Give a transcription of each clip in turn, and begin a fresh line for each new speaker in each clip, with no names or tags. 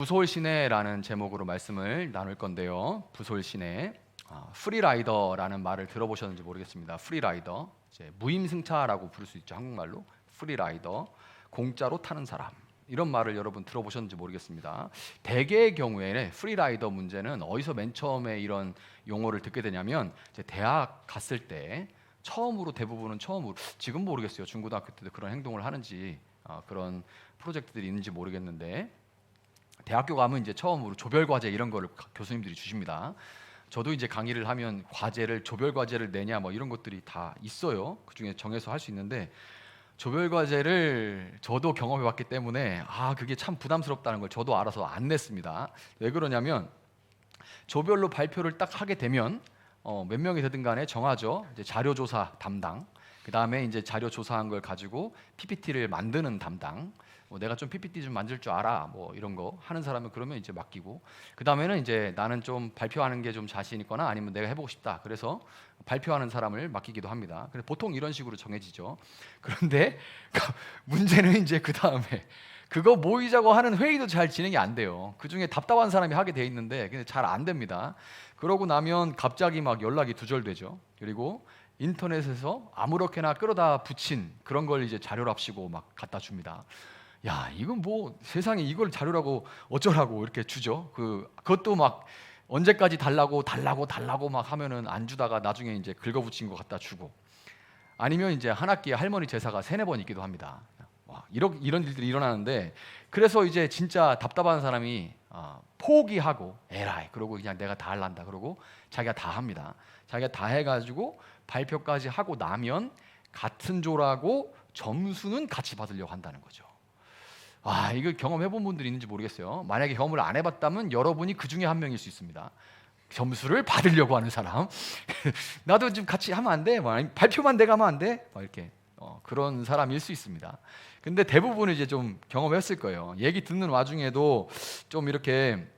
부솔시내라는 제목으로 말씀을 나눌 건데요. 부솔시내, 프리라이더라는 말을 들어보셨는지 모르겠습니다. 프리라이더, 이제 무임승차라고 부를 수 있죠, 한국말로. 프리라이더, 공짜로 타는 사람, 이런 말을 여러분 들어보셨는지 모르겠습니다. 대개의 경우에는 프리라이더 문제는 어디서 맨 처음에 이런 용어를 듣게 되냐면, 이제 대학 갔을 때 대부분은 처음으로, 지금 모르겠어요, 중고등학교 때도 그런 행동을 하는지, 그런 프로젝트들이 있는지 모르겠는데, 대학교 가면 이제 처음으로 조별 과제 이런 거를 교수님들이 주십니다. 저도 이제 강의를 하면 조별 과제를 내냐 뭐 이런 것들이 다 있어요. 그 중에 정해서 할 수 있는데, 조별 과제를 저도 경험해 봤기 때문에 그게 참 부담스럽다는 걸 저도 알아서 안 냈습니다. 왜 그러냐면, 조별로 발표를 딱 하게 되면 몇 명이 되든 간에 정하죠. 이제 자료 조사 담당, 그 다음에 이제 자료 조사한 걸 가지고 PPT를 만드는 담당, 내가 좀 PPT 좀 만들 줄 알아, 뭐 이런 거 하는 사람은 그러면 이제 맡기고, 그 다음에는 이제 나는 좀 발표하는 게 좀 자신 있거나 아니면 내가 해보고 싶다, 그래서 발표하는 사람을 맡기기도 합니다. 그래서 보통 이런 식으로 정해지죠. 그런데 문제는 이제 그 다음에 그거 모이자고 하는 회의도 잘 진행이 안 돼요. 그 중에 답답한 사람이 하게 돼 있는데 근데 잘 안 됩니다. 그러고 나면 갑자기 막 연락이 두절되죠. 그리고 인터넷에서 아무렇게나 끌어다 붙인 그런 걸 이제 자료랍시고 막 갖다 줍니다. 야, 이건 뭐 세상에 이걸 자료라고 어쩌라고 이렇게 주죠. 그것도 막 언제까지 달라고 막 하면은 안 주다가 나중에 이제 긁어붙인 거 갖다 주고, 아니면 이제 한 학기에 할머니 제사가 3-4번 있기도 합니다. 와, 이런 일들이 일어나는데, 그래서 이제 진짜 답답한 사람이 포기하고 에라이 그러고 그냥 내가 다 할란다 그러고 자기가 다 합니다. 자기가 다 해가지고 발표까지 하고 나면 같은 조라고 점수는 같이 받으려고 한다는 거죠. 이거 경험해본 분들이 있는지 모르겠어요. 만약에 경험을 안 해봤다면 여러분이 그 중에 한 명일 수 있습니다. 점수를 받으려고 하는 사람. 나도 좀 같이 하면 안 돼? 발표만 내가 하면 안 돼? 이렇게 그런 사람일 수 있습니다. 근데 대부분은 이제 좀 경험했을 거예요. 얘기 듣는 와중에도 좀 이렇게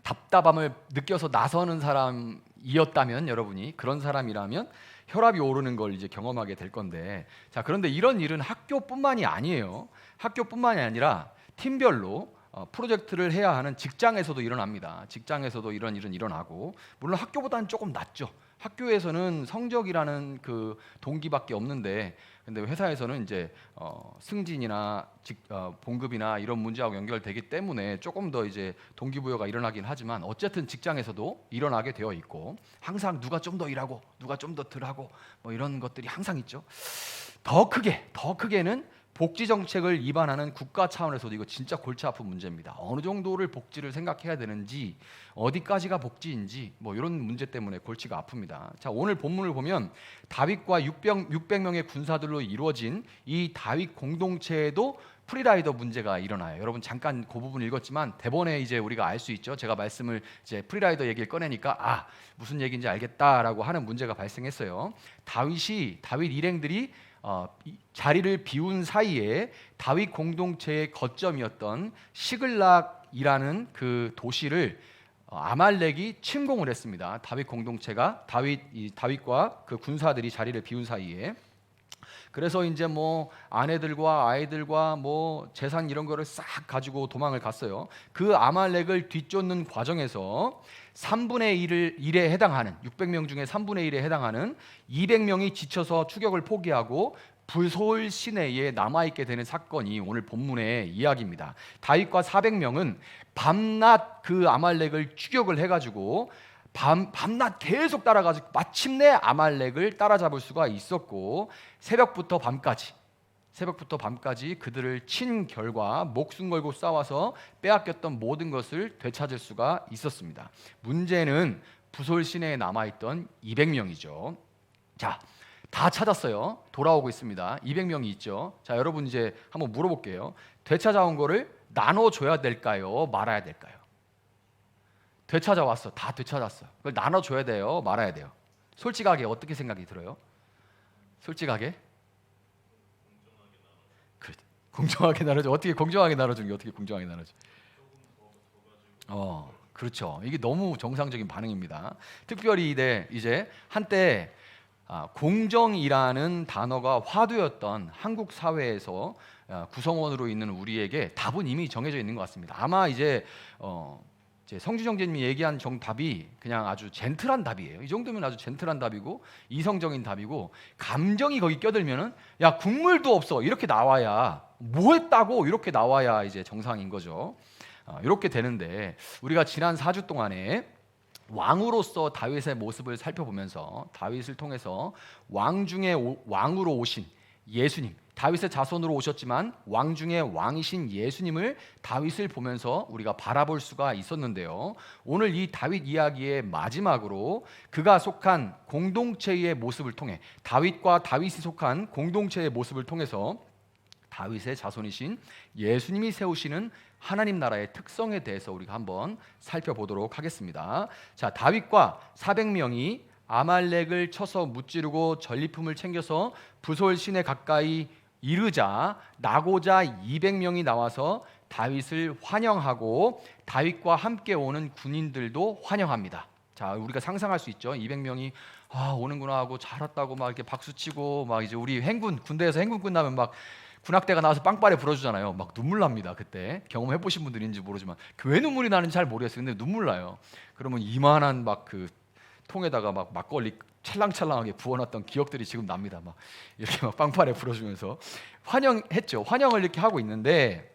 답답함을 느껴서 나서는 사람이었다면, 여러분이 그런 사람이라면 혈압이 오르는 걸 이제 경험하게 될 건데, 자, 그런데 이런 일은 학교뿐만이 아니에요. 학교뿐만이 아니라 팀별로 프로젝트를 해야 하는 직장에서도 일어납니다. 직장에서도 이런 일은 일어나고, 물론 학교보다는 조금 낫죠. 학교에서는 성적이라는 그 동기밖에 없는데, 근데 회사에서는 이제 승진이나 봉급이나 이런 문제하고 연결되기 때문에 조금 더 이제 동기부여가 일어나긴 하지만, 어쨌든 직장에서도 일어나게 되어 있고, 항상 누가 좀 더 일하고 누가 좀 더 덜하고 뭐 이런 것들이 항상 있죠. 더 크게는 복지 정책을 위반하는 국가 차원에서도 이거 진짜 골치 아픈 문제입니다. 어느 정도를 복지를 생각해야 되는지, 어디까지가 복지인지 뭐 이런 문제 때문에 골치가 아픕니다. 자, 오늘 본문을 보면 다윗과 600명의 군사들로 이루어진 이 다윗 공동체에도 프리라이더 문제가 일어나요. 여러분 잠깐 그 부분 읽었지만 대본에 이제 우리가 알 수 있죠. 제가 말씀을 이제 프리라이더 얘기를 꺼내니까 무슨 얘기인지 알겠다라고 하는 문제가 발생했어요. 다윗 일행들이 자리를 비운 사이에 다윗 공동체의 거점이었던 시글락이라는 그 도시를 아말렉이 침공을 했습니다. 다윗 공동체가 다윗과 그 군사들이 자리를 비운 사이에. 그래서 이제 뭐 아내들과 아이들과 뭐 재산 이런 거를 싹 가지고 도망을 갔어요. 그 아말렉을 뒤쫓는 과정에서 3분의 1에 해당하는 600명 중에 3분의 1에 해당하는 200명이 지쳐서 추격을 포기하고 부솔 시내에 남아있게 되는 사건이 오늘 본문의 이야기입니다. 다윗과 400명은 밤낮 그 아말렉을 추격을 해가지고 밤낮 계속 따라가지고 마침내 아말렉을 따라잡을 수가 있었고, 새벽부터 밤까지 그들을 친 결과 목숨 걸고 싸워서 빼앗겼던 모든 것을 되찾을 수가 있었습니다. 문제는 부솔 시내에 남아있던 200명이죠. 자, 다 찾았어요. 돌아오고 있습니다. 200명이 있죠. 자, 여러분 이제 한번 물어볼게요. 되찾아온 거를 나눠줘야 될까요? 말아야 될까요? 되찾아왔어. 다 되찾았어. 그걸 나눠줘야 돼요? 말아야 돼요? 솔직하게 어떻게 생각이 들어요? 솔직하게? 그래, 공정하게 나눠줘. 어떻게 공정하게 나눠주는 게 어떻게 공정하게 나눠줘? 그렇죠. 이게 너무 정상적인 반응입니다. 특별히 이제 한때 공정이라는 단어가 화두였던 한국 사회에서 구성원으로 있는 우리에게 답은 이미 정해져 있는 것 같습니다. 아마 이제 성주 형제님이 얘기한 답이 그냥 아주 젠틀한 답이에요. 이 정도면 아주 젠틀한 답이고 이성적인 답이고, 감정이 거기 껴들면은 야 국물도 없어 이렇게 나와야, 뭐 했다고 이렇게 나와야 이제 정상인 거죠. 이렇게 되는데, 우리가 지난 4주 동안에 왕으로서 다윗의 모습을 살펴보면서 다윗을 통해서 왕 중에 왕으로 오신 예수님, 다윗의 자손으로 오셨지만 왕 중에 왕이신 예수님을 다윗을 보면서 우리가 바라볼 수가 있었는데요. 오늘 이 다윗 이야기의 마지막으로 그가 속한 공동체의 모습을 통해, 다윗과 다윗이 속한 공동체의 모습을 통해서 다윗의 자손이신 예수님이 세우시는 하나님 나라의 특성에 대해서 우리가 한번 살펴보도록 하겠습니다. 자, 다윗과 400명이 아말렉을 쳐서 무찌르고 전리품을 챙겨서 부솔 시내 가까이 이르자 나고자 200명이 나와서 다윗을 환영하고 다윗과 함께 오는 군인들도 환영합니다. 자, 우리가 상상할 수 있죠. 200명이 오는구나 하고 잘 왔다고 막 이렇게 박수치고, 막 이제 우리 군대에서 행군 끝나면 막 군악대가 나와서 빵빠레 불어주잖아요. 막 눈물 납니다. 그때 경험해 보신 분들인지 모르지만 왜 눈물이 나는지 잘 모르겠어요. 근데 눈물 나요. 그러면 이만한 막 그 통에다가 막 막걸리 찰랑찰랑하게 부어놨던 기억들이 지금 납니다. 막 이렇게 막 빵빠레 불어주면서 환영했죠. 환영을 이렇게 하고 있는데,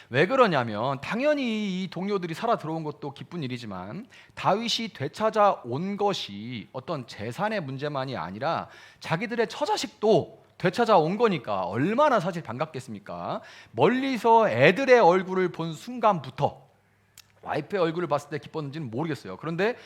왜 그러냐면 당연히 이 동료들이 살아 들어온 것도 기쁜 일이지만 다윗이 되찾아 온 것이 어떤 재산의 문제만이 아니라 자기들의 처자식도 되찾아 온 거니까 얼마나 사실 반갑겠습니까? 멀리서 애들의 얼굴을 본 순간부터, 와이프의 얼굴을 봤을 때 기뻤는지는 모르겠어요. 그런데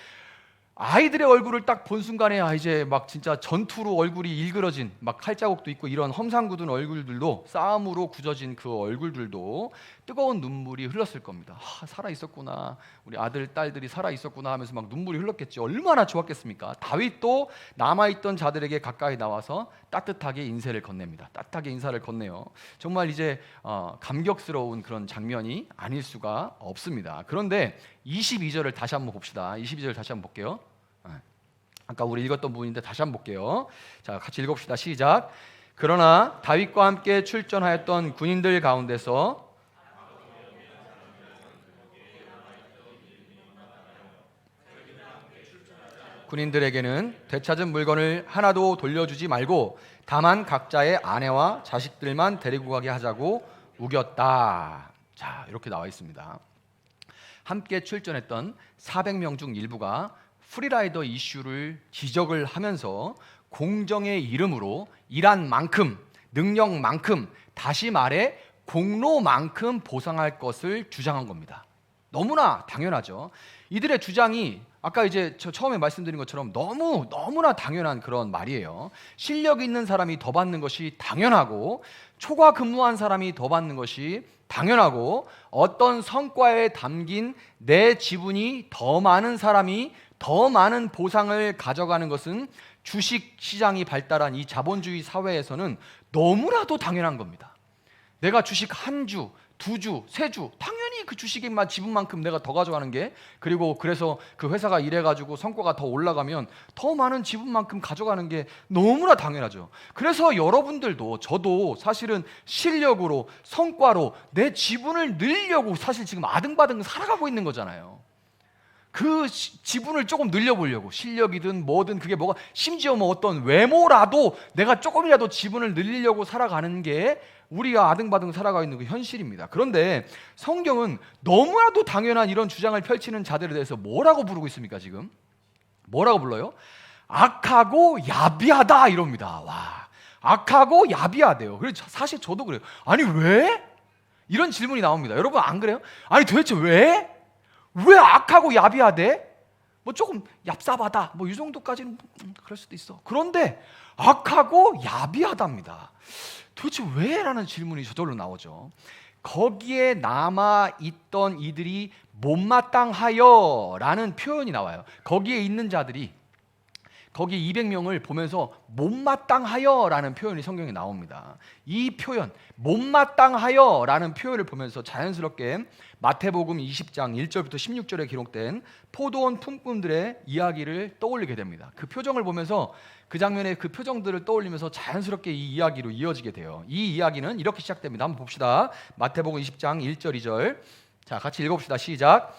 아이들의 얼굴을 딱 본 순간에 이제 막 진짜 전투로 얼굴이 일그러진, 막 칼자국도 있고 이런 험상 굳은 얼굴들도, 싸움으로 굳어진 그 얼굴들도 뜨거운 눈물이 흘렀을 겁니다. 살아 있었구나, 우리 아들 딸들이 살아 있었구나 하면서 막 눈물이 흘렀겠지. 얼마나 좋았겠습니까? 다윗도 남아있던 자들에게 가까이 나와서 따뜻하게 인사를 건넵니다. 따뜻하게 인사를 건네요. 정말 이제 감격스러운 그런 장면이 아닐 수가 없습니다. 그런데 22절을 다시 한번 봅시다. 22절 다시 한번 볼게요. 아까 우리 읽었던 부분인데 다시 한번 볼게요. 자, 같이 읽읍시다. 시작. 그러나 다윗과 함께 출전하였던 군인들 가운데서 군인들에게는 되찾은 물건을 하나도 돌려주지 말고 다만 각자의 아내와 자식들만 데리고 가게 하자고 우겼다. 자, 이렇게 나와 있습니다. 함께 출전했던 400명 중 일부가 프리라이더 이슈를 지적을 하면서 공정의 이름으로 일한 만큼, 능력만큼, 다시 말해 공로만큼 보상할 것을 주장한 겁니다. 너무나 당연하죠. 이들의 주장이 아까 이제 저 처음에 말씀드린 것처럼 너무나 당연한 그런 말이에요. 실력 있는 사람이 더 받는 것이 당연하고, 초과 근무한 사람이 더 받는 것이 당연하고, 어떤 성과에 담긴 내 지분이 더 많은 사람이 더 많은 보상을 가져가는 것은 주식 시장이 발달한 이 자본주의 사회에서는 너무나도 당연한 겁니다. 내가 주식 한 주, 두 주, 세 주, 당연히 그 주식의 지분만큼 내가 더 가져가는 게, 그리고 그래서 그 회사가 이래가지고 성과가 더 올라가면 더 많은 지분만큼 가져가는 게 너무나 당연하죠. 그래서 여러분들도 저도 사실은 실력으로, 성과로 내 지분을 늘려고 사실 지금 아등바등 살아가고 있는 거잖아요. 그 지분을 조금 늘려보려고, 실력이든 뭐든 그게 뭐가, 심지어 뭐 어떤 외모라도 내가 조금이라도 지분을 늘리려고 살아가는 게 우리가 아등바등 살아가고 있는 그 현실입니다. 그런데 성경은 너무나도 당연한 이런 주장을 펼치는 자들에 대해서 뭐라고 부르고 있습니까? 지금 뭐라고 불러요? 악하고 야비하다 이럽니다. 와, 악하고 야비하대요. 그래서 사실 저도 그래요. 아니 왜? 이런 질문이 나옵니다. 여러분 안 그래요? 아니 도대체 왜 악하고 야비하대? 뭐 조금 얍삽하다 뭐 이 정도까지는 그럴 수도 있어. 그런데 악하고 야비하답니다. 도대체 왜? 라는 질문이 저절로 나오죠. 거기에 남아있던 이들이 못마땅하여 라는 표현이 나와요. 거기에 있는 자들이, 거기 200명을 보면서 못마땅하여라는 표현이 성경에 나옵니다. 이 표현 못마땅하여라는 표현을 보면서 자연스럽게 마태복음 20장 1절부터 16절에 기록된 포도원 품꾼들의 이야기를 떠올리게 됩니다. 그 표정을 보면서 그 장면의 그 표정들을 떠올리면서 자연스럽게 이 이야기로 이어지게 돼요. 이 이야기는 이렇게 시작됩니다. 한번 봅시다. 마태복음 20장 1절 2절. 자, 같이 읽어봅시다. 시작.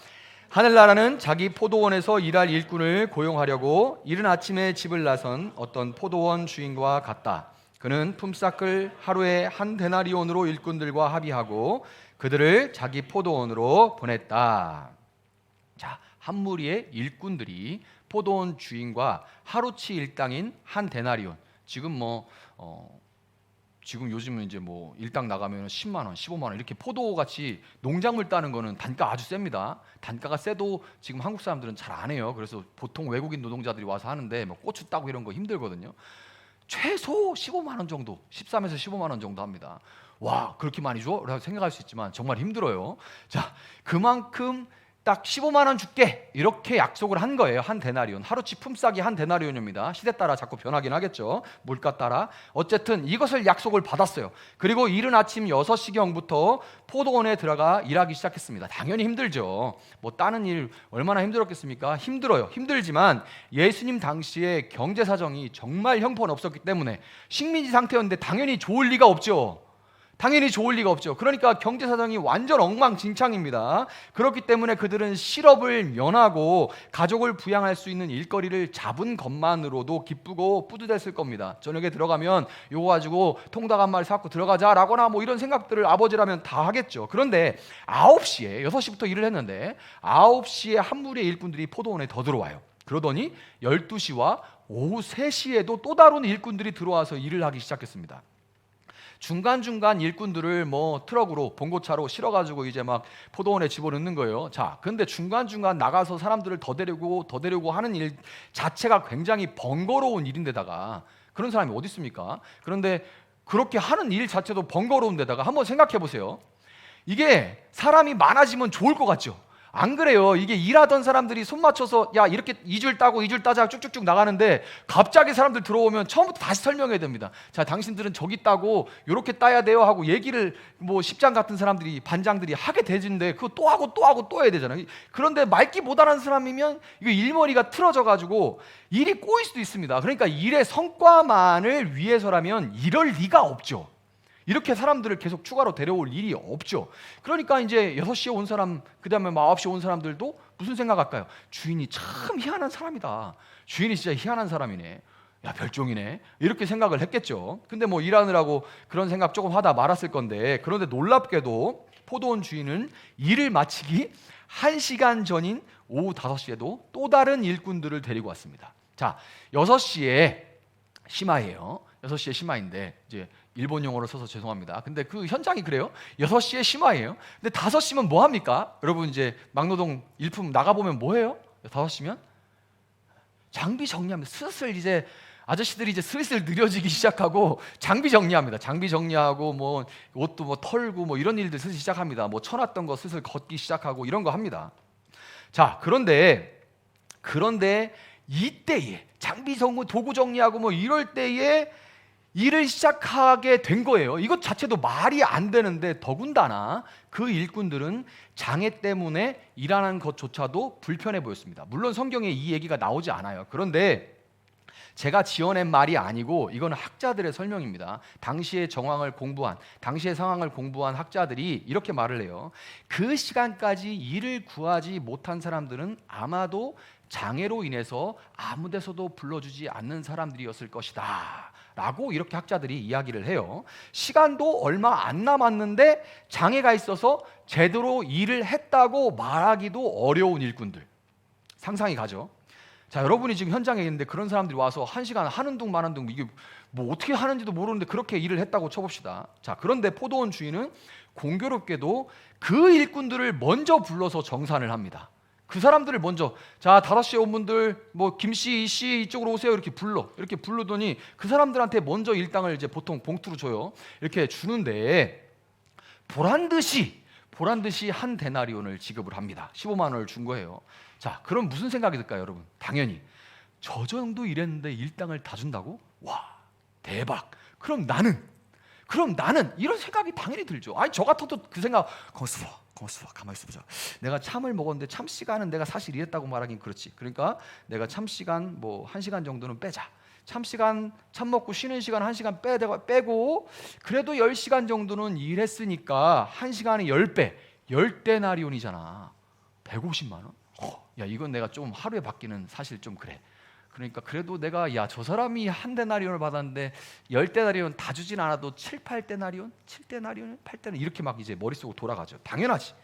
하늘나라는 자기 포도원에서 일할 일꾼을 고용하려고 이른 아침에 집을 나선 어떤 포도원 주인과 같다. 그는 품삯을 하루에 한 데나리온으로 일꾼들과 합의하고 그들을 자기 포도원으로 보냈다. 자, 한 무리의 일꾼들이 포도원 주인과 하루치 일당인 한 데나리온. 지금 요즘은 이제 뭐 일당 나가면 10만 원, 15만 원 이렇게 포도같이 농작물 따는 거는 단가 아주 셉니다. 단가가 세도 지금 한국 사람들은 잘 안 해요. 그래서 보통 외국인 노동자들이 와서 하는데 뭐 고추 따고 이런 거 힘들거든요. 최소 15만 원 정도, 13에서 15만 원 정도 합니다. 와, 그렇게 많이 줘? 라고 생각할 수 있지만 정말 힘들어요. 자, 그만큼 딱 15만 원 줄게 이렇게 약속을 한 거예요. 한 데나리온. 하루치 품삯이 한 데나리온입니다. 시대 따라 자꾸 변하긴 하겠죠. 물가 따라. 어쨌든 이것을 약속을 받았어요. 그리고 이른 아침 6시경부터 포도원에 들어가 일하기 시작했습니다. 당연히 힘들죠. 뭐 따는 일 얼마나 힘들었겠습니까? 힘들어요. 힘들지만 예수님 당시에 경제 사정이 정말 형편없었기 때문에 식민지 상태였는데 당연히 좋을 리가 없죠. 당연히 좋을 리가 없죠. 그러니까 경제 사정이 완전 엉망진창입니다. 그렇기 때문에 그들은 실업을 면하고 가족을 부양할 수 있는 일거리를 잡은 것만으로도 기쁘고 뿌듯했을 겁니다. 저녁에 들어가면 요거 가지고 통닭 한 마리 사갖고 들어가자라거나 뭐 이런 생각들을 아버지라면 다 하겠죠. 그런데 9시에 6시부터 일을 했는데 9시에 한 무리의 일꾼들이 포도원에 더 들어와요. 그러더니 12시와 오후 3시에도 또 다른 일꾼들이 들어와서 일을 하기 시작했습니다. 중간중간 일꾼들을 뭐 트럭으로 봉고차로 실어가지고 이제 막 포도원에 집어넣는 거예요. 자, 근데 중간중간 나가서 사람들을 더 데리고 하는 일 자체가 굉장히 번거로운 일인데다가 그런 사람이 어디 있습니까? 그런데 그렇게 하는 일 자체도 번거로운데다가 한번 생각해 보세요. 이게 사람이 많아지면 좋을 것 같죠? 안 그래요. 이게 일하던 사람들이 손 맞춰서 야 이렇게 2줄 따고 2줄 따자 쭉쭉쭉 나가는데 갑자기 사람들 들어오면 처음부터 다시 설명해야 됩니다. 자, 당신들은 저기 따고 이렇게 따야 돼요 하고 얘기를 뭐 십장 같은 사람들이 반장들이 하게 되는데 그거 또 하고 또 하고 또 해야 되잖아요. 그런데 말기 못하는 사람이면 이거 일머리가 틀어져 가지고 일이 꼬일 수도 있습니다. 그러니까 일의 성과만을 위해서라면 이럴 리가 없죠. 이렇게 사람들을 계속 추가로 데려올 일이 없죠. 그러니까 이제 6시에 온 사람, 그 다음에 9시에 온 사람들도 무슨 생각할까요? 주인이 참 희한한 사람이다. 주인이 진짜 희한한 사람이네. 야, 별종이네. 이렇게 생각을 했겠죠. 근데 뭐 일하느라고 그런 생각 조금 하다 말았을 건데, 그런데 놀랍게도 포도원 주인은 일을 마치기 1시간 전인 오후 5시에도 또 다른 일꾼들을 데리고 왔습니다. 자, 6시에 심화예요. 6시에 심화인데 이제 일본 용어로 써서 죄송합니다. 근데 그 현장이 그래요. 6시에 심화예요. 근데 5시면 뭐 합니까? 여러분 이제 막노동 일품 나가보면 뭐 해요? 5시면? 장비 정리합니다. 슬슬 이제 아저씨들이 이제 슬슬 느려지기 시작하고 장비 정리합니다. 장비 정리하고 뭐 옷도 뭐 털고 뭐 이런 일들 슬슬 시작합니다. 뭐 쳐놨던 거 슬슬 걷기 시작하고 이런 거 합니다. 자, 그런데 이때에 장비 정리, 도구 정리하고 뭐 이럴 때에 일을 시작하게 된 거예요. 이것 자체도 말이 안 되는데 더군다나 그 일꾼들은 장애 때문에 일하는 것조차도 불편해 보였습니다. 물론 성경에 이 얘기가 나오지 않아요. 그런데 제가 지어낸 말이 아니고 이거는 학자들의 설명입니다. 당시의 상황을 공부한 학자들이 이렇게 말을 해요. 그 시간까지 일을 구하지 못한 사람들은 아마도 장애로 인해서 아무 데서도 불러주지 않는 사람들이었을 것이다 라고 이렇게 학자들이 이야기를 해요. 시간도 얼마 안 남았는데 장애가 있어서 제대로 일을 했다고 말하기도 어려운 일꾼들. 상상이 가죠. 자, 여러분이 지금 현장에 있는데 그런 사람들이 와서 1시간 하는 둥 마는 둥 이게 뭐 어떻게 하는지도 모르는데 그렇게 일을 했다고 쳐봅시다. 자, 그런데 포도원 주인은 공교롭게도 그 일꾼들을 먼저 불러서 정산을 합니다. 그 사람들을 먼저 자 5시에 온 분들 뭐 김씨, 이씨 이쪽으로 오세요 이렇게 부르더니 그 사람들한테 먼저 일당을 이제 보통 봉투로 줘요. 이렇게 주는데 보란 듯이 한 데나리온을 지급을 합니다. 15만 원을 준 거예요. 자, 그럼 무슨 생각이 들까요, 여러분? 당연히 저 정도 일했는데 일당을 다 준다고? 와, 대박. 그럼 나는 이런 생각이 당연히 들죠. 아니 저 같아도 그 생각, 가만있어 봐, 가만히 있어보자. 내가 참을 먹었는데 참 시간은 내가 사실 일했다고 말하긴 그렇지. 그러니까 내가 참 시간 뭐 1시간 정도는 빼자. 참 시간, 참 먹고 쉬는 시간 1시간 빼고 그래도 10시간 정도는 일했으니까 1시간에 10배, 10데나리온이잖아. 150만 원? 야, 이건 내가 좀 하루에 받기는 사실 좀 그래. 그러니까 그래도 내가 야, 저 사람이 한 데나리온을 받았는데 10데나리온 다 주진 않아도 7, 8데나리온? 7데나리온? 8데나리온? 이렇게 막 이제 머릿속으로 돌아가죠. 당연하지.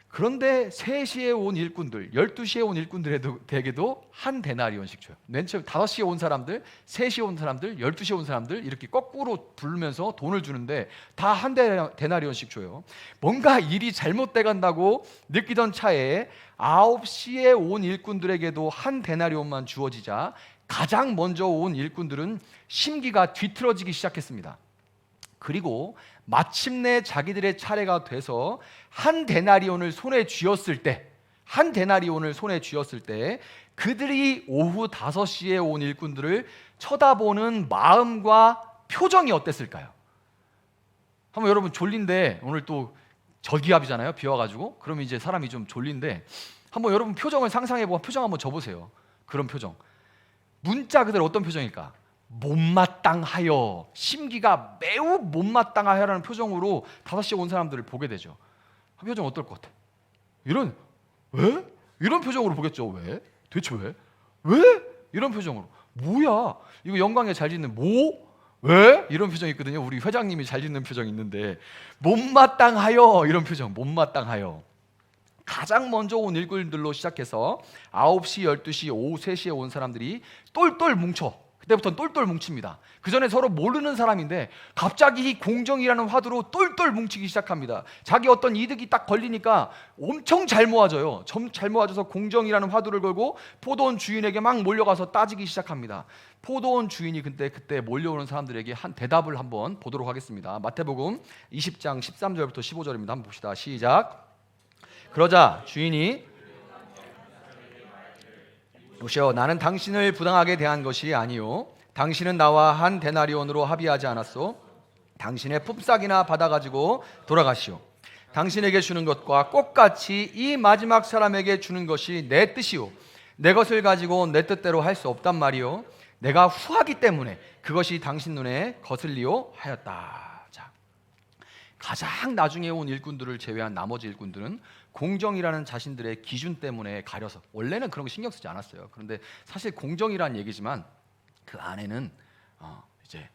그런데 3시에 온 일꾼들, 12시에 온 일꾼들에게도 한 데나리온씩 줘요. 맨 처음 5시에 온 사람들, 3시에 온 사람들, 12시에 온 사람들 이렇게 거꾸로 부르면서 돈을 주는데 다 한 데나리온씩 줘요. 뭔가 일이 잘못돼 간다고 느끼던 차에 9시에 온 일꾼들에게도 한 데나리온만 주어지자 가장 먼저 온 일꾼들은 심기가 뒤틀어지기 시작했습니다. 그리고 마침내 자기들의 차례가 돼서 한 데나리온을 손에 쥐었을 때 그들이 오후 5시에 온 일꾼들을 쳐다보는 마음과 표정이 어땠을까요? 한번 여러분 졸린데 오늘 또 저기압이잖아요. 비 와가지고 그러면 이제 사람이 좀 졸린데 한번 여러분 표정을 상상해보고 표정 한번 줘보세요. 그런 표정 문자 그대로 어떤 표정일까? 못마땅하여, 심기가 매우 못마땅하여라는 표정으로 5시에 온 사람들을 보게 되죠. 그 표정 어떨 것 같아? 왜? 이런 표정으로 보겠죠. 왜? 대체 왜? 이런 표정으로. 뭐야? 이거 영광에 잘 짓는 왜? 이런 표정이 있거든요. 우리 회장님이 잘 짓는 표정이 있는데 못마땅하여 이런 표정. 못마땅하여. 가장 먼저 온 일꾼들로 시작해서 9시, 12시, 오후 3시에 온 사람들이 똘똘 뭉쳐. 그때부터는 똘똘 뭉칩니다. 그 전에 서로 모르는 사람인데 갑자기 공정이라는 화두로 똘똘 뭉치기 시작합니다. 자기 어떤 이득이 딱 걸리니까 엄청 잘 모아져요. 잘 모아져서 공정이라는 화두를 걸고 포도원 주인에게 막 몰려가서 따지기 시작합니다. 포도원 주인이 그때 몰려오는 사람들에게 한 대답을 한번 보도록 하겠습니다. 마태복음 20장 13절부터 15절입니다. 한번 봅시다. 시작. 그러자 주인이 보시오, 나는 당신을 부당하게 대한 것이 아니요 당신은 나와 한 데나리온으로 합의하지 않았소. 당신의 품삯이나 받아가지고 돌아가시오. 당신에게 주는 것과 똑같이 이 마지막 사람에게 주는 것이 내 뜻이오. 내 것을 가지고 내 뜻대로 할 수 없단 말이오. 내가 후하기 때문에 그것이 당신 눈에 거슬리오 하였다. 자, 가장 나중에 온 일꾼들을 제외한 나머지 일꾼들은 공정이라는 자신들의 기준 때문에 가려서, 원래는 그런 거 신경 쓰지 않았어요. 그런데 사실 공정이라는 얘기지만 그 안에는 이제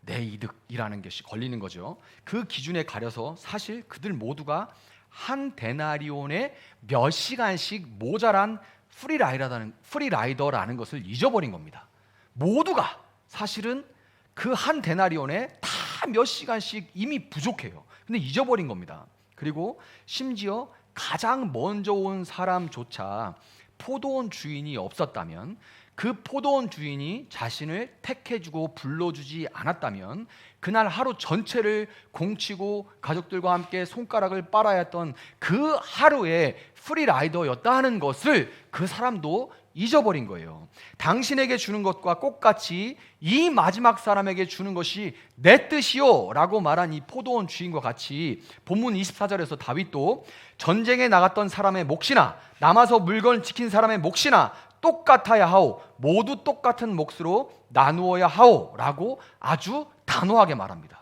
내 이득이라는 것이 걸리는 거죠. 그 기준에 가려서 사실 그들 모두가 한 데나리온에 몇 시간씩 모자란 프리라이더라는 것을 잊어버린 겁니다. 모두가 사실은 그 한 데나리온에 다 몇 시간씩 이미 부족해요. 근데 잊어버린 겁니다. 그리고 심지어 가장 먼저 온 사람조차 포도원 주인이 없었다면, 그 포도원 주인이 자신을 택해주고 불러주지 않았다면 그날 하루 전체를 공치고 가족들과 함께 손가락을 빨아야 했던 그 하루의 프리라이더였다는 것을 그 사람도 잊어버린 거예요. 당신에게 주는 것과 똑같이 이 마지막 사람에게 주는 것이 내 뜻이요 라고 말한 이 포도원 주인과 같이 본문 24절에서 다윗도 전쟁에 나갔던 사람의 몫이나 남아서 물건 지킨 사람의 몫이나 똑같아야 하오, 모두 똑같은 몫으로 나누어야 하오 라고 아주 단호하게 말합니다.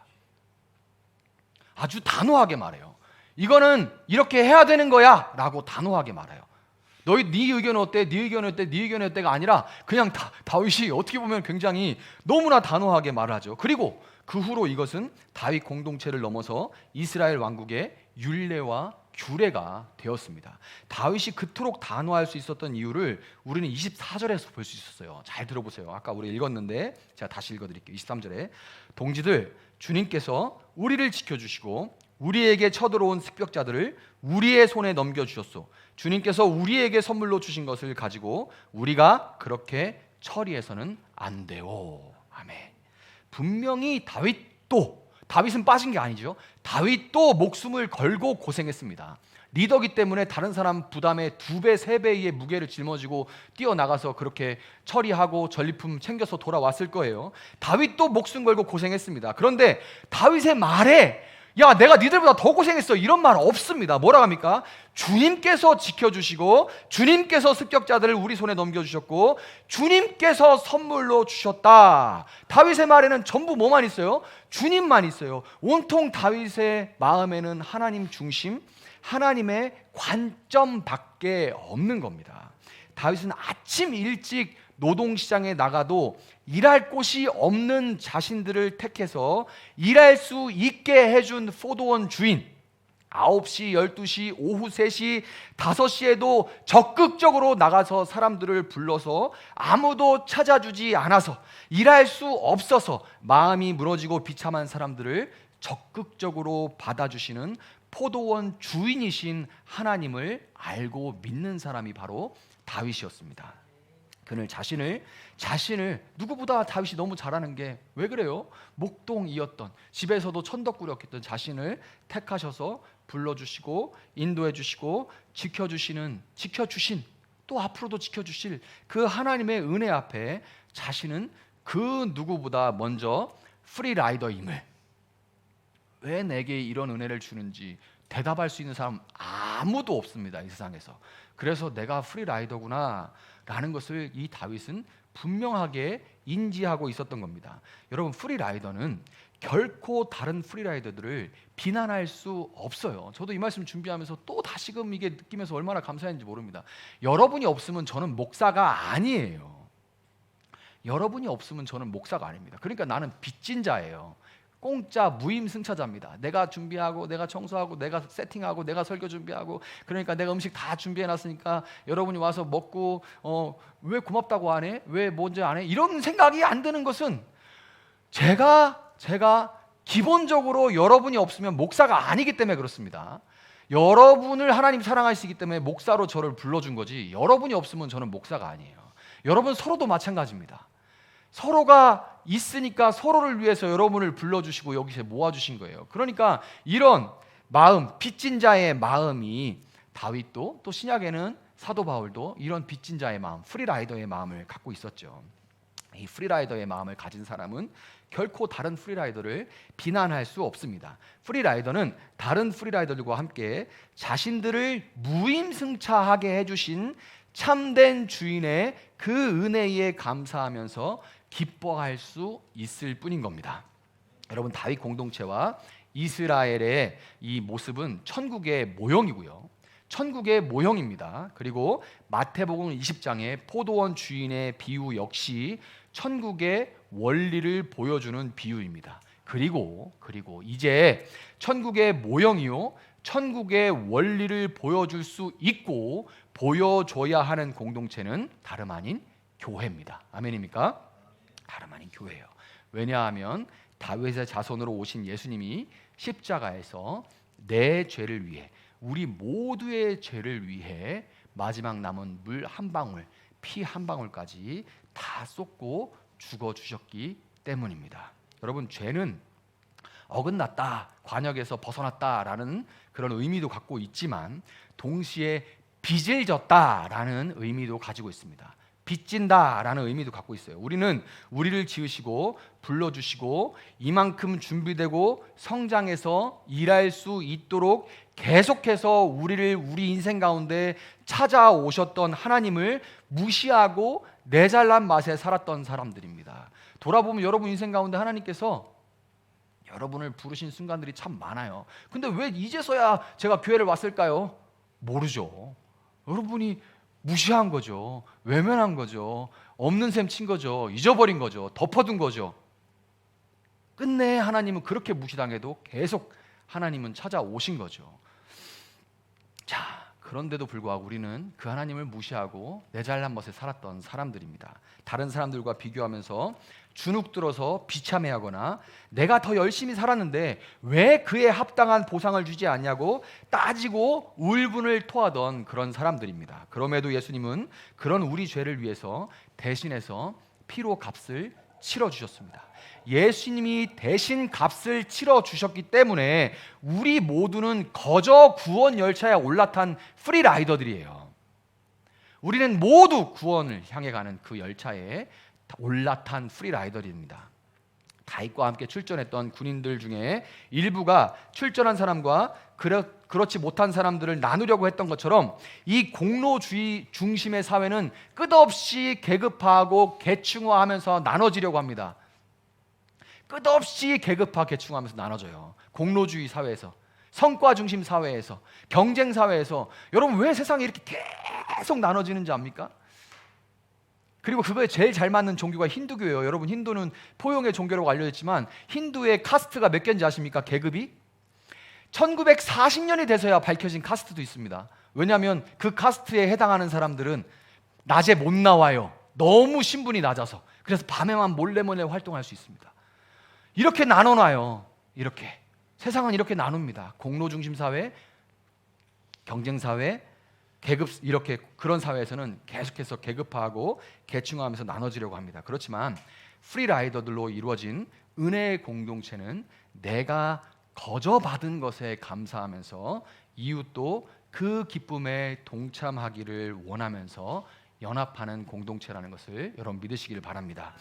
아주 단호하게 말해요. 이거는 이렇게 해야 되는 거야 라고 단호하게 말해요. 네 의견은 어때? 네 의견은 어때? 네 의견은 어때가 아니라 그냥 다윗이 어떻게 보면 굉장히 너무나 단호하게 말을 하죠. 그리고 그 후로 이것은 다윗 공동체를 넘어서 이스라엘 왕국의 율례와 규례가 되었습니다. 다윗이 그토록 단호할 수 있었던 이유를 우리는 24절에서 볼 수 있었어요. 잘 들어보세요. 아까 우리 읽었는데 제가 다시 읽어드릴게요. 23절에 동지들, 주님께서 우리를 지켜주시고 우리에게 쳐들어온 습격자들을 우리의 손에 넘겨주셨소. 주님께서 우리에게 선물로 주신 것을 가지고 우리가 그렇게 처리해서는 안 돼요. 아멘. 분명히 다윗은 빠진 게 아니죠. 다윗도 목숨을 걸고 고생했습니다. 리더기 때문에 다른 사람 부담의 2배, 3배의 무게를 짊어지고 뛰어나가서 그렇게 처리하고 전리품 챙겨서 돌아왔을 거예요. 다윗도 목숨 걸고 고생했습니다. 그런데 다윗의 말에 야, 내가 니들보다 더 고생했어, 이런 말 없습니다. 뭐라고 합니까? 주님께서 지켜주시고 주님께서 습격자들을 우리 손에 넘겨주셨고 주님께서 선물로 주셨다. 다윗의 말에는 전부 뭐만 있어요? 주님만 있어요. 온통 다윗의 마음에는 하나님 중심, 하나님의 관점밖에 없는 겁니다. 다윗은 아침 일찍 노동시장에 나가도 일할 곳이 없는 자신들을 택해서 일할 수 있게 해준 포도원 주인, 9시, 12시, 오후 3시, 5시에도 적극적으로 나가서 사람들을 불러서 아무도 찾아주지 않아서 일할 수 없어서 마음이 무너지고 비참한 사람들을 적극적으로 받아주시는 포도원 주인이신 하나님을 알고 믿는 사람이 바로 다윗이었습니다. 그는 자신을 누구보다 다윗이 너무 잘하는 게 왜 그래요? 목동이었던, 집에서도 천덕꾸렸던 자신을 택하셔서 불러주시고 인도해주시고 지켜주신, 또 앞으로도 지켜주실 그 하나님의 은혜 앞에 자신은 그 누구보다 먼저 프리라이더임을, 왜 내게 이런 은혜를 주는지 대답할 수 있는 사람 아무도 없습니다, 이 세상에서. 그래서 내가 프리라이더구나 라는 것을 이 다윗은 분명하게 인지하고 있었던 겁니다. 여러분, 프리라이더는 결코 다른 프리라이더들을 비난할 수 없어요. 저도 이 말씀 준비하면서 또 다시금 이게 느끼면서 얼마나 감사했는지 모릅니다. 여러분이 없으면 저는 목사가 아니에요. 여러분이 없으면 저는 목사가 아닙니다. 그러니까 나는 빚진 자예요. 공짜 무임승차자입니다. 내가 준비하고 내가 청소하고 내가 세팅하고 내가 설교 준비하고, 그러니까 내가 음식 다 준비해놨으니까 여러분이 와서 먹고 왜 고맙다고 안 해? 왜 먼저 안 해? 이런 생각이 안 드는 것은 제가 기본적으로 여러분이 없으면 목사가 아니기 때문에 그렇습니다. 여러분을 하나님 사랑하시기 때문에 목사로 저를 불러준 거지, 여러분이 없으면 저는 목사가 아니에요. 여러분 서로도 마찬가지입니다. 서로가 있으니까 서로를 위해서 여러분을 불러주시고 여기서 모아주신 거예요. 그러니까 이런 마음, 빚진 자의 마음이 다윗도, 또 신약에는 사도 바울도 이런 빚진 자의 마음, 프리라이더의 마음을 갖고 있었죠. 이 프리라이더의 마음을 가진 사람은 결코 다른 프리라이더를 비난할 수 없습니다. 프리라이더는 다른 프리라이더들과 함께 자신들을 무임승차하게 해주신 참된 주인의 그 은혜에 감사하면서 기뻐할 수 있을 뿐인 겁니다. 여러분, 다윗 공동체와 이스라엘의 이 모습은 천국의 모형이고요. 천국의 모형입니다. 그리고 마태복음 20장의 포도원 주인의 비유 역시 천국의 원리를 보여주는 비유입니다. 그리고 이제 천국의 모형이요, 천국의 원리를 보여줄 수 있고 보여줘야 하는 공동체는 다름 아닌 교회입니다. 아멘입니까? 다름 아닌 교회예요. 왜냐하면 다윗의 자손으로 오신 예수님이 십자가에서 내 죄를 위해, 우리 모두의 죄를 위해 마지막 남은 물 한 방울, 피 한 방울까지 다 쏟고 죽어주셨기 때문입니다. 여러분, 죄는 어긋났다, 관역에서 벗어났다라는 그런 의미도 갖고 있지만 동시에 빚을 졌다라는 의미도 가지고 있습니다. 빚진다라는 의미도 갖고 있어요. 우리는 우리를 지으시고 불러주시고 이만큼 준비되고 성장해서 일할 수 있도록 계속해서 우리 인생 가운데 찾아오셨던 하나님을 무시하고 내 잘난 맛에 살았던 사람들입니다. 돌아보면 여러분 인생 가운데 하나님께서 여러분을 부르신 순간들이 참 많아요. 근데 왜 이제서야 제가 교회를 왔을까요? 모르죠. 여러분이 무시한 거죠. 외면한 거죠. 없는 셈 친 거죠. 잊어버린 거죠. 덮어둔 거죠. 끝내 하나님은 그렇게 무시당해도 계속 하나님은 찾아오신 거죠. 자, 그런데도 불구하고 우리는 그 하나님을 무시하고 내 잘난 것에 살았던 사람들입니다. 다른 사람들과 비교하면서 주눅들어서 비참해하거나 내가 더 열심히 살았는데 왜 그에 합당한 보상을 주지 않냐고 따지고 울분을 토하던 그런 사람들입니다. 그럼에도 예수님은 그런 우리 죄를 위해서 대신해서 피로 값을 치러주셨습니다. 예수님이 대신 값을 치러주셨기 때문에 우리 모두는 거저 구원 열차에 올라탄 프리라이더들이에요. 우리는 모두 구원을 향해 가는 그 열차에 올라탄 프리라이더들입니다. 다윗과 함께 출전했던 군인들 중에 일부가 출전한 사람과 그렇지 못한 사람들을 나누려고 했던 것처럼 이 공로주의 중심의 사회는 끝없이 계급화하고 계층화하면서 나눠지려고 합니다. 끝없이 계급화 계층화하면서 나눠져요. 공로주의 사회에서, 성과 중심 사회에서, 경쟁 사회에서. 여러분, 왜 세상이 이렇게 계속 나눠지는지 압니까? 그리고 그거에 제일 잘 맞는 종교가 힌두교예요. 여러분, 힌두는 포용의 종교라고 알려졌지만 힌두의 카스트가 몇 개인지 아십니까? 계급이 1940년이 돼서야 밝혀진 카스트도 있습니다. 왜냐하면 그 카스트에 해당하는 사람들은 낮에 못 나와요. 너무 신분이 낮아서. 그래서 밤에만 몰래 활동할 수 있습니다. 이렇게 나눠놔요. 이렇게 세상은 이렇게 나눕니다. 공로 중심 사회, 경쟁 사회, 계급, 이렇게 그런 사회에서는 계속해서 계급화하고 계층화하면서 나눠지려고 합니다. 그렇지만 프리라이더들로 이루어진 은혜의 공동체는 내가 거저 받은 것에 감사하면서 이웃도 그 기쁨에 동참하기를 원하면서 연합하는 공동체라는 것을 여러분 믿으시길 바랍니다.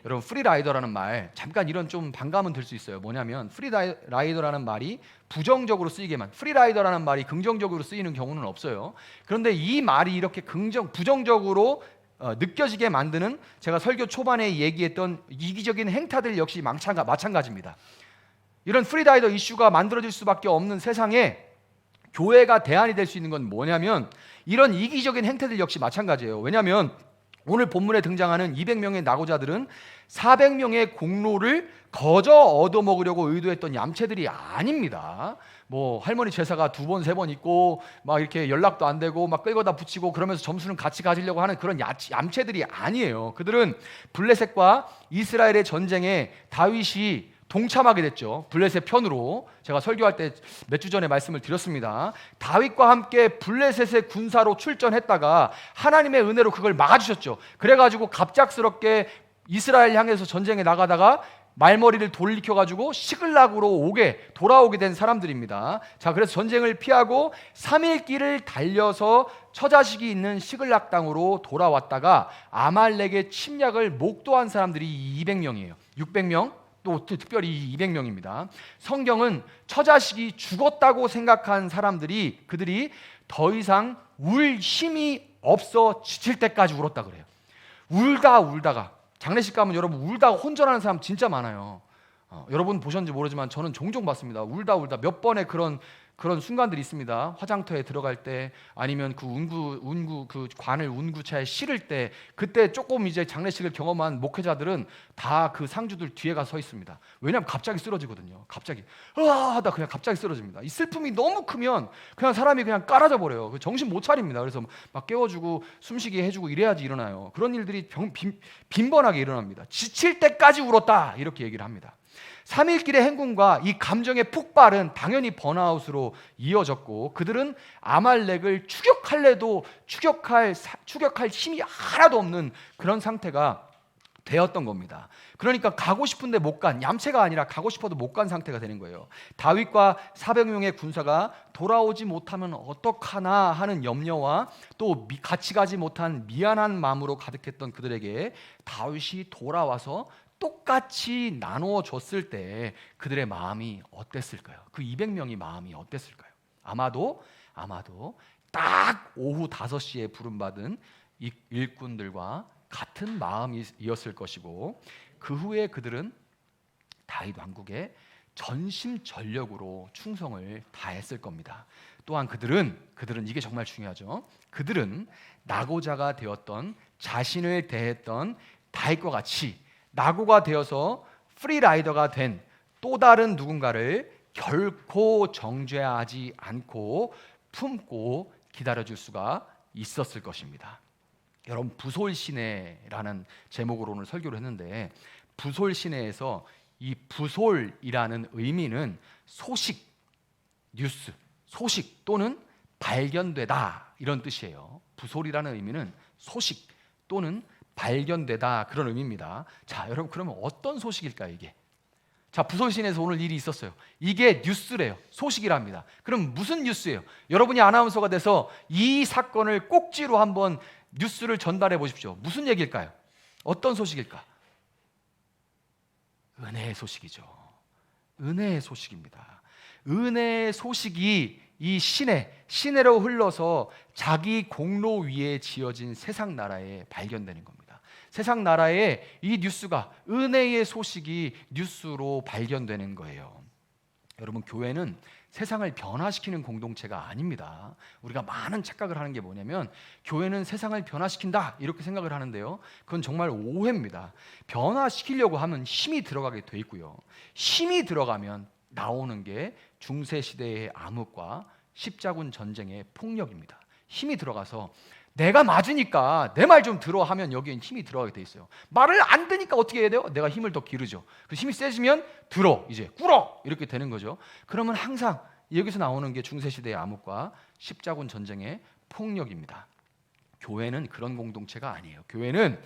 여러분, 프리라이더라는 말, 잠깐 이런 좀 반감은 들 수 있어요. 뭐냐면 프리라이더라는 말이 부정적으로 쓰이게만, 프리라이더라는 말이 긍정적으로 쓰이는 경우는 없어요. 그런데 이 말이 이렇게 부정적으로 느껴지게 만드는, 제가 설교 초반에 얘기했던 이기적인 행태들 역시 마찬가지입니다. 이런 프리라이더 이슈가 만들어질 수밖에 없는 세상에 교회가 대안이 될 수 있는 건 뭐냐면 이런 이기적인 행태들 역시 마찬가지예요. 왜냐하면 오늘 본문에 등장하는 200명의 낙오자들은 400명의 공로를 거저 얻어먹으려고 의도했던 얌체들이 아닙니다. 뭐 할머니 제사가 2번, 3번 있고 막 이렇게 연락도 안 되고 막 끌고다 붙이고 그러면서 점수는 같이 가지려고 하는 그런 얌체들이 아니에요. 그들은 블레셋과 이스라엘의 전쟁에 다윗이 동참하게 됐죠. 블레셋 편으로. 제가 설교할 때 몇 주 전에 말씀을 드렸습니다. 다윗과 함께 블레셋의 군사로 출전했다가 하나님의 은혜로 그걸 막아주셨죠. 그래가지고 갑작스럽게 이스라엘 향해서 전쟁에 나가다가 말머리를 돌이켜가지고 시글락으로 돌아오게 된 사람들입니다. 자, 그래서 전쟁을 피하고 3일 길을 달려서 처자식이 있는 시글락 땅으로 돌아왔다가 아말렉의 침략을 목도한 사람들이 200명이에요. 600명? 또 특별히 200명입니다. 성경은 처자식이 죽었다고 생각한 그들이 더 이상 울 힘이 없어 지칠 때까지 울었다 그래요. 울다가 장례식 가면 여러분 울다가 혼전하는 사람 진짜 많아요. 여러분 보셨는지 모르지만 저는 종종 봤습니다. 울다 몇 번의 그런 순간들이 있습니다. 화장터에 들어갈 때, 아니면 그 그 관을 운구차에 실을 때, 그때 조금 이제 장례식을 경험한 목회자들은 다 그 상주들 뒤에 가서 서 있습니다. 왜냐하면 갑자기 쓰러지거든요. 갑자기 하다 그냥 갑자기 쓰러집니다. 이 슬픔이 너무 크면 그냥 사람이 그냥 깔아져 버려요. 정신 못 차립니다. 그래서 막 깨워주고 숨쉬게 해주고 이래야지 일어나요. 그런 일들이 빈번하게 일어납니다. 지칠 때까지 울었다 이렇게 얘기를 합니다. 3일길의 행군과 이 감정의 폭발은 당연히 번아웃으로 이어졌고 그들은 아말렉을 추격할래도 추격할 힘이 하나도 없는 그런 상태가 되었던 겁니다. 그러니까 가고 싶은데 못 간, 얌체가 아니라 가고 싶어도 못 간 상태가 되는 거예요. 다윗과 400명의 군사가 돌아오지 못하면 어떡하나 하는 염려와 또 같이 가지 못한 미안한 마음으로 가득했던 그들에게 다윗이 돌아와서 똑같이 나누어 줬을 때 그들의 마음이 어땠을까요? 그 200명의 마음이 어땠을까요? 아마도 딱 오후 5시에 부름받은 일꾼들과 같은 마음이었을 것이고, 그 후에 그들은 다윗 왕국에 전심전력으로 충성을 다했을 겁니다. 또한 그들은 이게 정말 중요하죠. 그들은 낙오자가 되었던 자신을 대했던 다윗과 같이 낙오가 되어서 프리라이더가 된 또 다른 누군가를 결코 정죄하지 않고 품고 기다려줄 수가 있었을 것입니다. 여러분, 부솔시내라는 제목으로 오늘 설교를 했는데, 부솔시내에서 이 부솔이라는 의미는 소식, 뉴스, 소식 또는 발견되다 이런 뜻이에요. 부솔이라는 의미는 소식 또는 발견되다 그런 의미입니다. 자, 여러분 그러면 어떤 소식일까요 이게? 자, 부설신에서 오늘 일이 있었어요. 이게 뉴스래요. 소식이랍니다. 그럼 무슨 뉴스예요? 여러분이 아나운서가 돼서 이 사건을 꼭지로 한번 뉴스를 전달해 보십시오. 무슨 얘기일까요? 어떤 소식일까? 은혜의 소식이죠. 은혜의 소식입니다. 은혜의 소식이 이 시내로 흘러서 자기 공로 위에 지어진 세상 나라에 발견되는 겁니다. 세상 나라에 이 뉴스가, 은혜의 소식이 뉴스로 발견되는 거예요. 여러분, 교회는 세상을 변화시키는 공동체가 아닙니다. 우리가 많은 착각을 하는 게 뭐냐면 교회는 세상을 변화시킨다 이렇게 생각을 하는데요, 그건 정말 오해입니다. 변화시키려고 하면 힘이 들어가게 돼 있고요, 힘이 들어가면 나오는 게 중세시대의 암흑과 십자군 전쟁의 폭력입니다. 힘이 들어가서 내가 맞으니까 내 말 좀 들어 하면 여기엔 힘이 들어가게 돼 있어요. 말을 안 듣니까 어떻게 해야 돼요? 내가 힘을 더 기르죠. 그 힘이 세지면 들어, 이제 꿇어 이렇게 되는 거죠. 그러면 항상 여기서 나오는 게 중세시대의 암흑과 십자군 전쟁의 폭력입니다. 교회는 그런 공동체가 아니에요. 교회는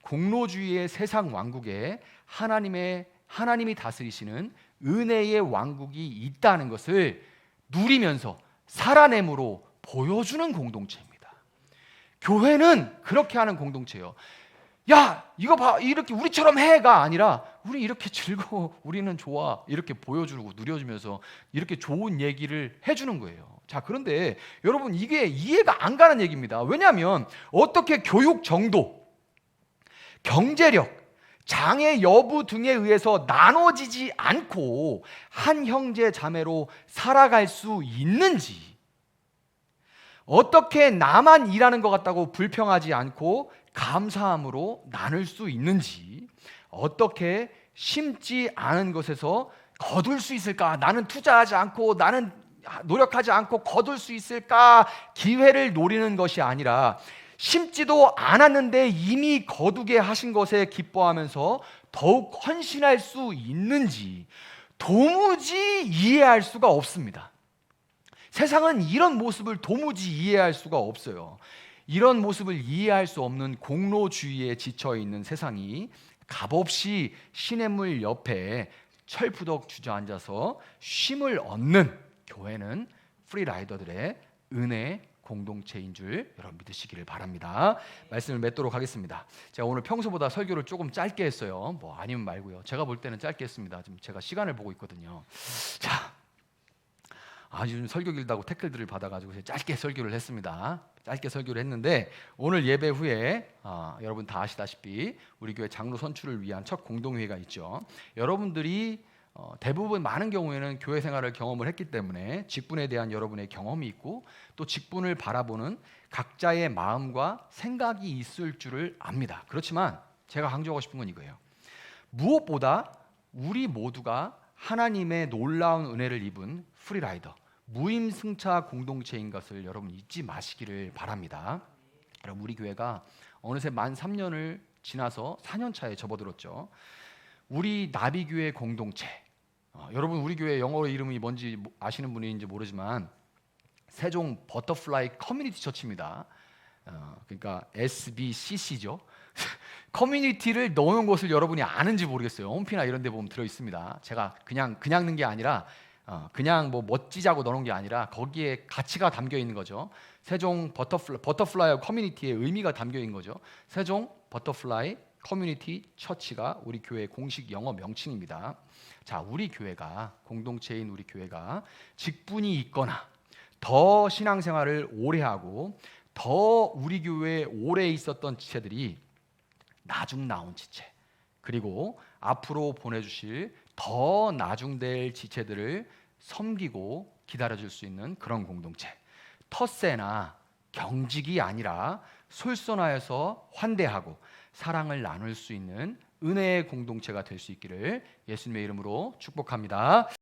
공로주의의 세상 왕국에 하나님이 다스리시는 은혜의 왕국이 있다는 것을 누리면서 살아냄으로 보여주는 공동체입니다. 교회는 그렇게 하는 공동체예요. 야, 이거 봐, 이렇게 우리처럼 해가 아니라 우리 이렇게 즐거워, 우리는 좋아 이렇게 보여주고 누려주면서 이렇게 좋은 얘기를 해주는 거예요. 자, 그런데 여러분 이게 이해가 안 가는 얘기입니다. 왜냐하면 어떻게 교육 정도, 경제력, 장애 여부 등에 의해서 나눠지지 않고 한 형제 자매로 살아갈 수 있는지, 어떻게 나만 일하는 것 같다고 불평하지 않고 감사함으로 나눌 수 있는지, 어떻게 심지 않은 것에서 거둘 수 있을까? 나는 투자하지 않고, 나는 노력하지 않고 거둘 수 있을까? 기회를 노리는 것이 아니라 심지도 않았는데 이미 거두게 하신 것에 기뻐하면서 더욱 헌신할 수 있는지 도무지 이해할 수가 없습니다. 세상은 이런 모습을 도무지 이해할 수가 없어요. 이런 모습을 이해할 수 없는 공로주의에 지쳐있는 세상이 값없이 시냇물 옆에 철푸덕 주저앉아서 쉼을 얻는 교회는 프리라이더들의 은혜 공동체인 줄 여러분 믿으시기를 바랍니다. 말씀을 맺도록 하겠습니다. 제가 오늘 평소보다 설교를 조금 짧게 했어요. 뭐 아니면 말고요. 제가 볼 때는 짧게 했습니다. 지금 제가 시간을 보고 있거든요. 자, 요즘 설교 길다고 태클들을 받아가지고 짧게 설교를 했습니다. 짧게 설교를 했는데 오늘 예배 후에 여러분 다 아시다시피 우리 교회 장로 선출을 위한 첫 공동회의가 있죠. 여러분들이 대부분 많은 경우에는 교회 생활을 경험을 했기 때문에 직분에 대한 여러분의 경험이 있고 또 직분을 바라보는 각자의 마음과 생각이 있을 줄을 압니다. 그렇지만 제가 강조하고 싶은 건 이거예요. 무엇보다 우리 모두가 하나님의 놀라운 은혜를 입은 프리라이더, 무임승차 공동체인 것을 여러분 잊지 마시기를 바랍니다. 여러분, 우리 교회가 어느새 만 3년을 지나서 4년 차에 접어들었죠. 우리 나비교회 공동체, 여러분 우리 교회 영어 이름이 뭔지 아시는 분인지 모르지만 세종 버터플라이 커뮤니티 처치입니다. 그러니까 SBCC죠. 커뮤니티를 넣어놓은 것을 여러분이 아는지 모르겠어요. 홈피나 이런 데 보면 들어있습니다. 제가 그냥 넣은 게 아니라 그냥 뭐 멋지자고 넣어놓은 게 아니라 거기에 가치가 담겨 있는 거죠. 세종 버터플라이 커뮤니티의 의미가 담겨 있는 거죠. 세종 버터플라이 커뮤니티 처치가 우리 교회의 공식 영어 명칭입니다. 자, 우리 교회가, 공동체인 우리 교회가 직분이 있거나 더 신앙생활을 오래 하고 더 우리 교회에 오래 있었던 지체들이 나중 나온 지체, 그리고 앞으로 보내주실 더 나중될 지체들을 섬기고 기다려줄 수 있는 그런 공동체, 텃세나 경직이 아니라 솔선하여서 환대하고 사랑을 나눌 수 있는 은혜의 공동체가 될 수 있기를 예수님의 이름으로 축복합니다.